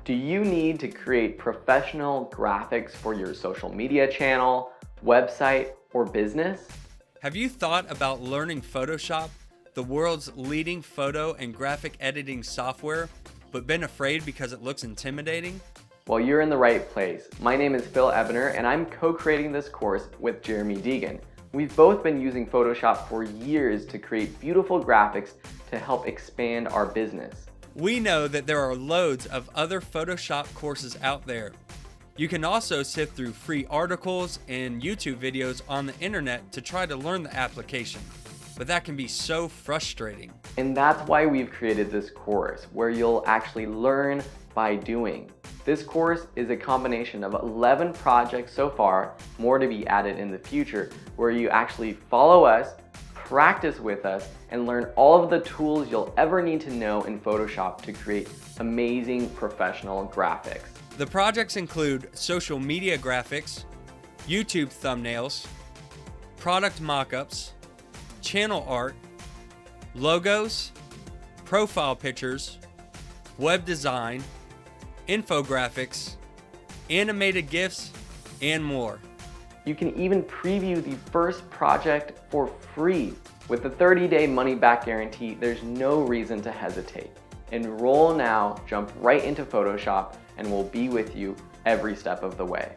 Do you need to create professional graphics for your social media channel, website, or business? Have you thought about learning Photoshop, the world's leading photo and graphic editing software, but been afraid because it looks intimidating? Well, you're in the right place. My name is Phil Ebiner, and I'm co-creating this course with Jeremy Deighan. We've both been using Photoshop for years to create beautiful graphics to help expand our business. We know that there are loads of other Photoshop courses out there. You can also sift through free articles and YouTube videos on the internet to try to learn the application, but that can be so frustrating. And that's why we've created this course, where you'll actually learn by doing. This course is a combination of 11 projects so far, more to be added in the future, where you actually follow us, practice with us, and learn all of the tools you'll ever need to know in Photoshop to create amazing professional graphics. The projects include social media graphics, YouTube thumbnails, product mockups, channel art, logos, profile pictures, web design, infographics, animated GIFs, and more. You can even preview the first project for free. With the 30-day money-back guarantee, there's no reason to hesitate. Enroll now, jump right into Photoshop, and we'll be with you every step of the way.